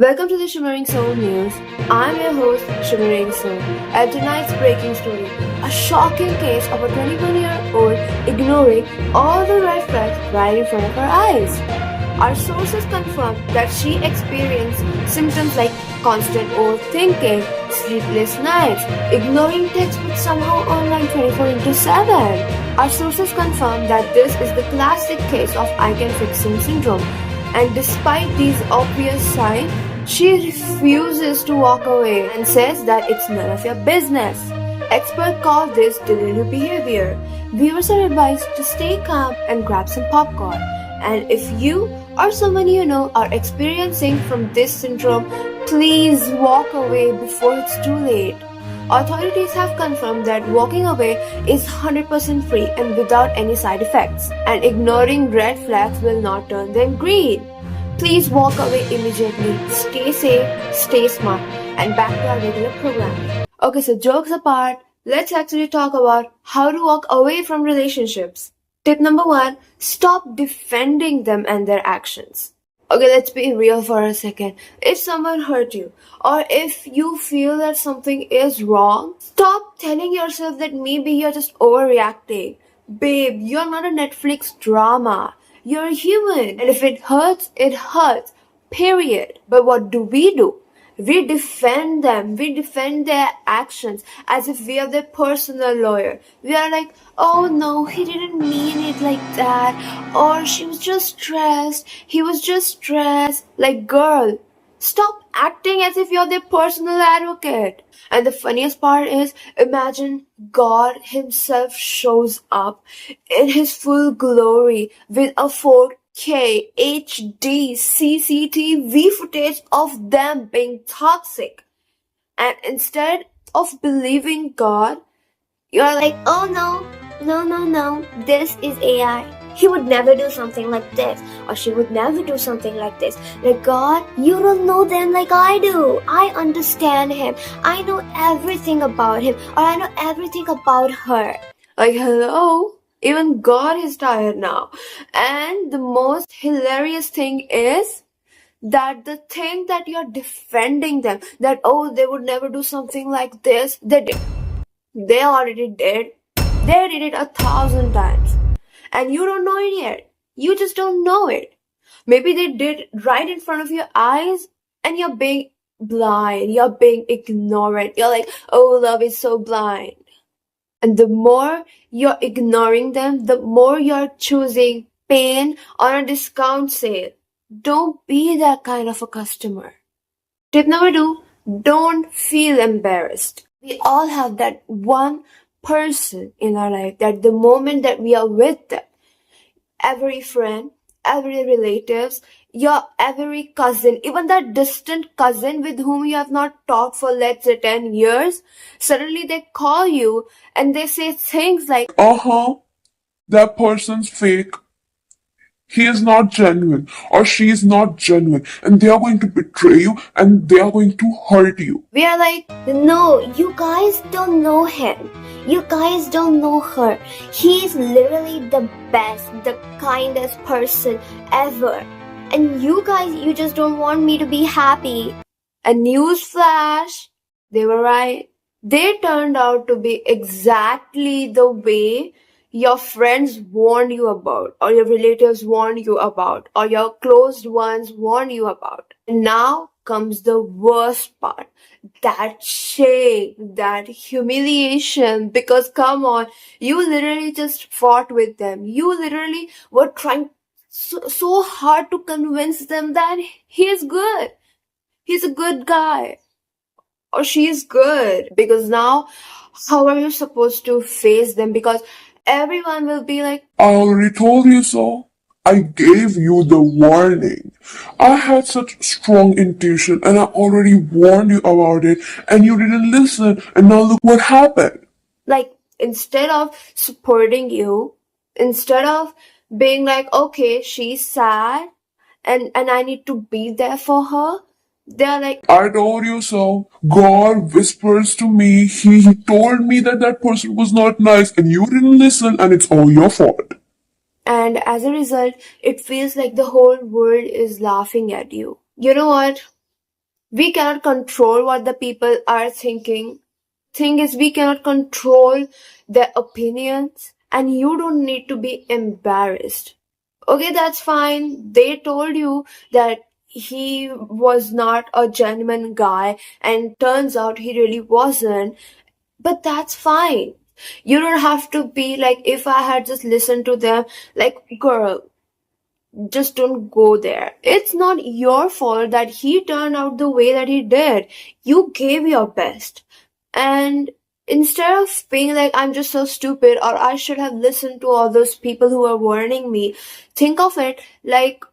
Welcome to the Shimmering Soul News. I'm your host, Shimmering Soul. And tonight's breaking story, a shocking case of a 21-year-old ignoring all the red flags right in front of her eyes. Our sources confirm that she experienced symptoms like constant overthinking, sleepless nights, ignoring texts but somehow online 24/7. Our sources confirm that this is the classic case of I can fix him syndrome. And despite these obvious signs, she refuses to walk away and says that it's none of your business. Experts call this delirious behavior. Viewers are advised to stay calm and grab some popcorn. And if you or someone you know are experiencing from this syndrome, please walk away before it's too late. Authorities have confirmed that walking away is 100% free and without any side effects, and ignoring red flags will not turn them green. Please walk away immediately. Stay safe, stay smart, and back to our regular programming. Okay, so jokes apart, let's actually talk about how to walk away from relationships. Tip number 1, stop defending them and their actions. Okay, let's be real for a second. If someone hurt you, or if you feel that something is wrong, stop telling yourself that maybe you're just overreacting. Babe, you're not a Netflix drama. You're a human. And if it hurts, period. But what do? We defend them. We defend their actions as if we are their personal lawyer. We are like, oh no, he didn't mean it like that. Or she was just stressed. He was just stressed. Like, girl, stop acting as if you're their personal advocate. And the funniest part is, imagine God himself shows up in his full glory with a 4K HD CCTV footage of them being toxic. And instead of believing God, you're like, oh no, this is AI. He would never do something like this, or she would never do something like this. Like, God, you don't know them like I do. I understand him. I know everything about him, or I know everything about her. Like, hello? Even God is tired now. And the most hilarious thing is that the thing that you're defending them, that, oh, they would never do something like this, they did. They already did. They did it 1,000 times. And you don't know it yet. You just don't know it. Maybe they did right in front of your eyes and you're being blind. You're being ignorant. You're like, oh, love is so blind. And the more you're ignoring them, the more you're choosing pain on a discount sale. Don't be that kind of a customer. Tip number 2, don't feel embarrassed. We all have that one person in our life that the moment that we are with them, every friend, every relatives, your every cousin, even that distant cousin with whom you have not talked for, let's say, 10 years, suddenly they call you and they say things like, that person's fake. He is not genuine or she is not genuine, and they are going to betray you and they are going to hurt you. We are like, no, you guys don't know him. You guys don't know her. He's literally the best, the kindest person ever. And you guys, you just don't want me to be happy. And newsflash, they were right. They turned out to be exactly the way your friends warned you about, or your relatives warned you about, or your closed ones warned you about. And now comes the worst part. That shame, that humiliation, because come on, you literally just fought with them. You literally were trying so hard to convince them that he is good. He's a good guy. Or she is good. Because now, how are you supposed to face them? Because everyone will be like, I already told you so. I gave you the warning. I had such strong intuition and I already warned you about it and you didn't listen, and now look what happened. like, instead of supporting you, instead of being like, okay, she's sad and I need to be there for her, they're like, I told you so. God whispers to me. He told me that that person was not nice and you didn't listen, and it's all your fault. and as a result, it feels like the whole world is laughing at you. You know what? We cannot control what the people are thinking. Thing is, we cannot control their opinions, and you don't need to be embarrassed. Okay, that's fine. They told you that he was not a genuine guy, and turns out he really wasn't. But that's fine. You don't have to be like, if I had just listened to them, like, girl, just don't go there. It's not your fault that he turned out the way that he did. You gave your best. And instead of being like, I'm just so stupid, or I should have listened to all those people who are warning me, think of it like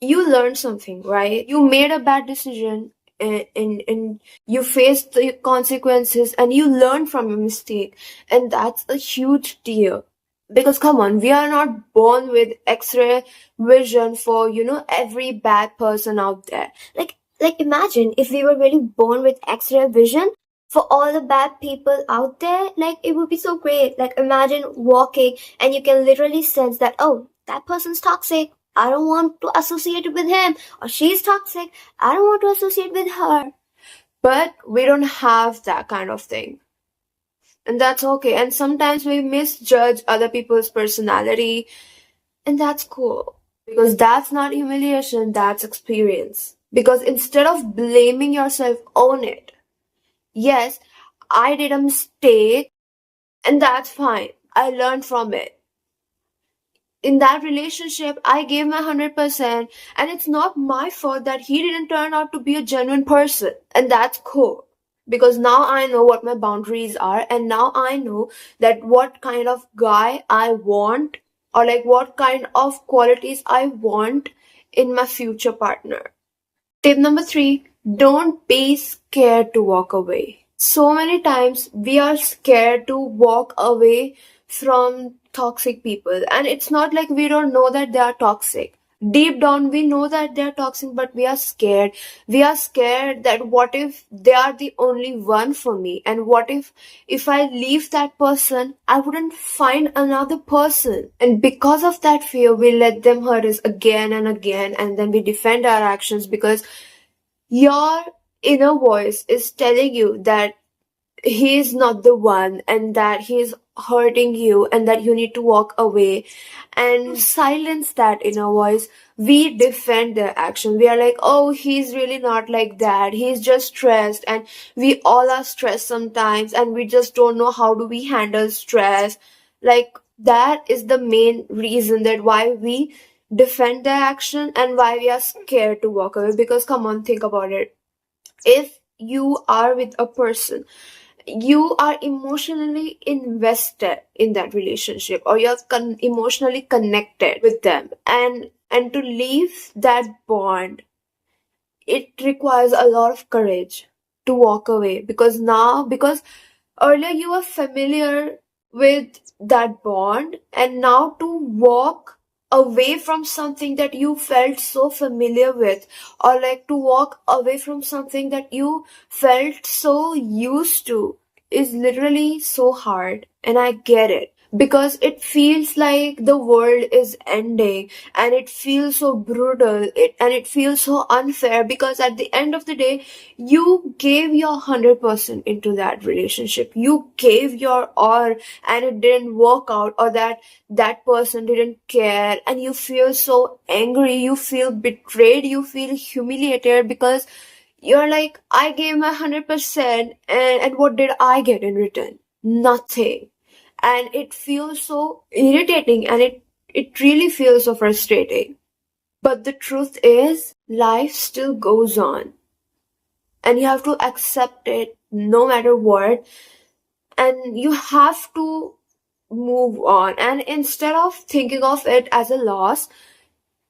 you learned something, right? You made a bad decision, and you faced the consequences, and you learned from your mistake. And that's a huge deal. Because come on, we are not born with x-ray vision for, every bad person out there. Like imagine if we were really born with x-ray vision for all the bad people out there. Like, it would be so great. Like, imagine walking and you can literally sense that, oh, that person's toxic, I don't want to associate with him, or she's toxic, I don't want to associate with her. But we don't have that kind of thing. And that's okay. And sometimes we misjudge other people's personality, and that's cool. Because that's not humiliation, that's experience. Because instead of blaming yourself, own it. Yes, I did a mistake, and that's fine. I learned from it. In that relationship, I gave my 100%, and it's not my fault that he didn't turn out to be a genuine person. And that's cool. Because now I know what my boundaries are, and now I know that what kind of guy I want, or like what kind of qualities I want in my future partner. Tip number 3, don't be scared to walk away. So many times we are scared to walk away from toxic people, and it's not like we don't know that they are toxic. Deep down we know that they are toxic, but we are scared. We are scared that what if they are the only one for me, and what if I leave that person, I wouldn't find another person. And because of that fear, we let them hurt us again and again, and then we defend our actions because your inner voice is telling you that he is not the one, and that he is hurting you, and that you need to walk away. And to silence that inner voice, we defend their action. We are like, oh, he's really not like that, he's just stressed, and we all are stressed sometimes, and we just don't know how do we handle stress. Like, that is the main reason that why we defend their action and why we are scared to walk away. Because come on, think about it. If you are with a person, you are emotionally invested in that relationship, or you're emotionally connected with them, and to leave that bond, it requires a lot of courage to walk away. Because earlier you were familiar with that bond, and now to walk away from something that you felt so familiar with, or like to walk away from something that you felt so used to, is literally so hard. And I get it, because it feels like the world is ending, and it feels so brutal, and it feels so unfair, because at the end of the day, you gave your 100% into that relationship, you gave your all, and it didn't work out, or that person didn't care, and you feel so angry, you feel betrayed, you feel humiliated, because you're like, I gave my 100%, and what did I get in return? Nothing. And it feels so irritating, and it really feels so frustrating. But the truth is, life still goes on, and you have to accept it no matter what, and you have to move on. And instead of thinking of it as a loss,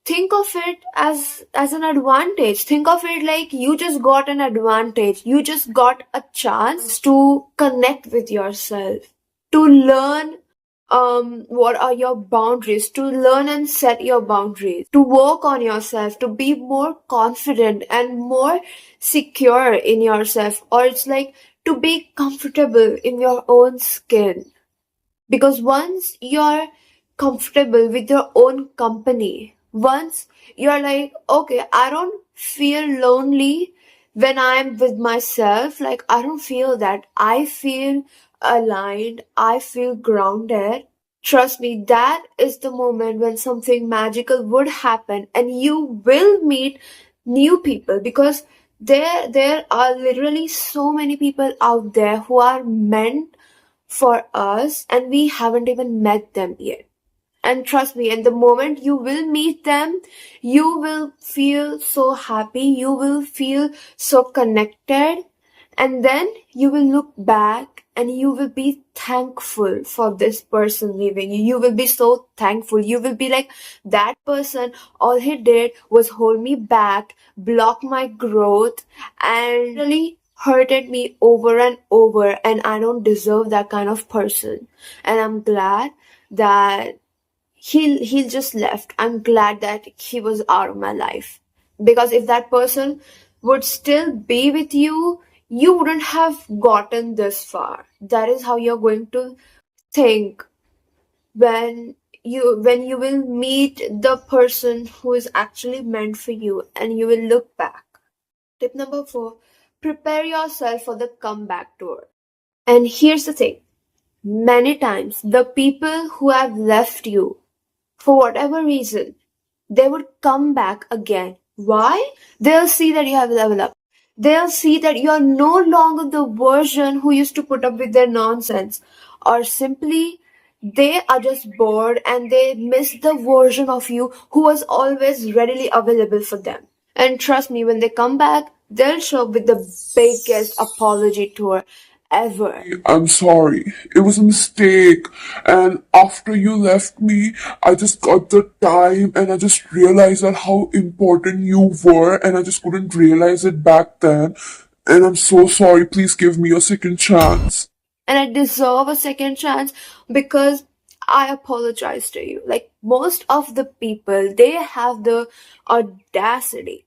think of it as an advantage. Think of it like you just got an advantage, you just got a chance to connect with yourself, to learn what are your boundaries, to learn and set your boundaries, to work on yourself, to be more confident and more secure in yourself, or it's like to be comfortable in your own skin. Because once you're comfortable with your own company, once you're like, okay, I don't feel lonely When I'm with myself, like I don't feel that. I feel aligned, I feel grounded. Trust me, that is the moment when something magical would happen and you will meet new people, because there are literally so many people out there who are meant for us and we haven't even met them yet. And trust me, and the moment you will meet them, you will feel so happy, you will feel so connected, and then you will look back and you will be thankful for this person leaving you. You will be so thankful. You will be like, that person, all he did was hold me back, block my growth, and really hurted me over and over, and I don't deserve that kind of person. And I'm glad that he just left. I'm glad that he was out of my life. Because if that person would still be with you, you wouldn't have gotten this far. That is how you're going to think when you will meet the person who is actually meant for you and you will look back. Tip number 4, prepare yourself for the comeback tour. And here's the thing. Many times the people who have left you for whatever reason, they would come back again. Why? They'll see that you have leveled up. They'll see that you are no longer the version who used to put up with their nonsense. Or simply, they are just bored and they miss the version of you who was always readily available for them. And trust me, when they come back, they'll show up with the biggest apology tour ever. I'm sorry. It was a mistake. And after you left me, I just got the time and I just realized that how important you were and I just couldn't realize it back then. And I'm so sorry. Please give me a second chance. And I deserve a second chance because I apologize to you. Like most of the people, they have the audacity,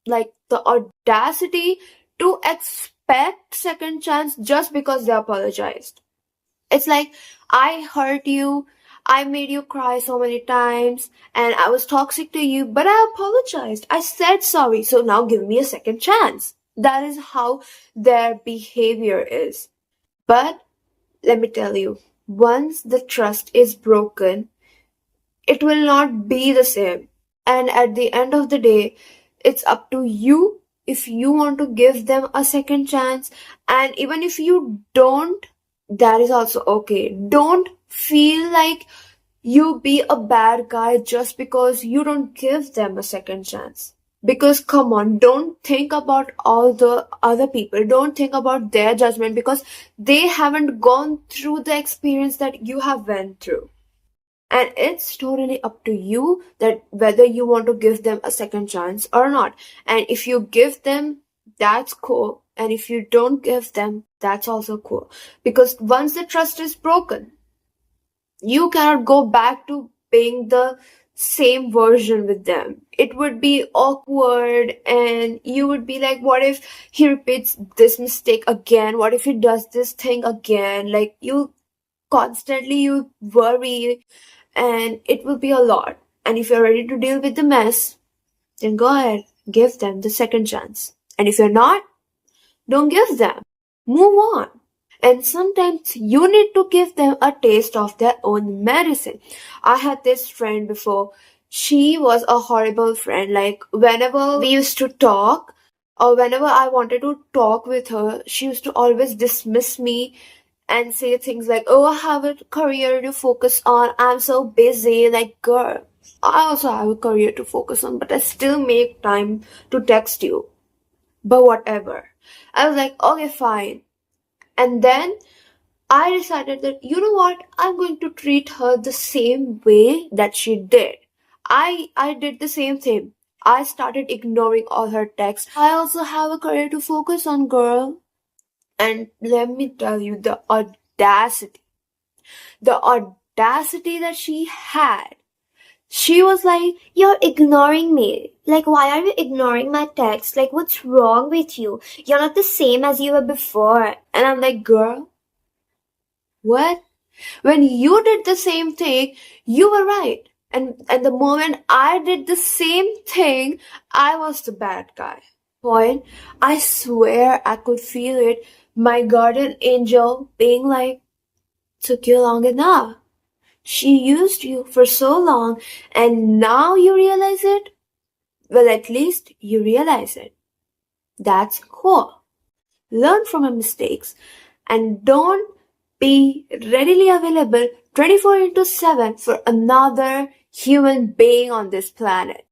the audacity to expect second chance just because they apologized. It's like, I hurt you, I made you cry so many times, and I was toxic to you, but I apologized. I said sorry, so now give me a second chance. That is how their behavior is. But let me tell you, once the trust is broken, it will not be the same. And at the end of the day, it's up to you if you want to give them a second chance. And even if you don't, that is also okay. Don't feel like you be a bad guy just because you don't give them a second chance. Because come on, don't think about all the other people. Don't think about their judgment because they haven't gone through the experience that you have went through. And it's totally up to you that whether you want to give them a second chance or not. And if you give them, that's cool. And if you don't give them, that's also cool. Because once the trust is broken, you cannot go back to being the same version with them. It would be awkward and you would be like, what if he repeats this mistake again? What if he does this thing again? Like you worry and it will be a lot. And if you're ready to deal with the mess, then go ahead, give them the second chance. And if you're not, don't give them. Move on. And sometimes you need to give them a taste of their own medicine. I had this friend before. She was a horrible friend. Like whenever we used to talk or whenever I wanted to talk with her, she used to always dismiss me and say things like, oh, I have a career to focus on. I'm so busy. Like, girl, I also have a career to focus on, but I still make time to text you. But whatever. I was like, okay, fine. And then I decided that, you know what? I'm going to treat her the same way that she did. I did the same thing. I started ignoring all her texts. I also have a career to focus on, girl. And let me tell you, the audacity that she had. She was like, you're ignoring me. Like, why are you ignoring my text? Like, what's wrong with you? You're not the same as you were before. And I'm like, girl, what? When you did the same thing, you were right. And the moment I did the same thing, I was the bad guy. point, I swear I could feel it. My guardian angel being like, took you long enough. She used you for so long and now you realize it? Well, at least you realize it. That's cool. Learn from your mistakes and don't be readily available 24 into 7 for another human being on this planet.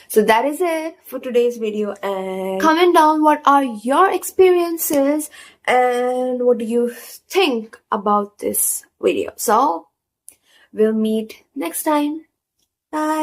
So that is it for today's video, and comment down what are your experiences and what do you think about this video. So we'll meet next time. Bye.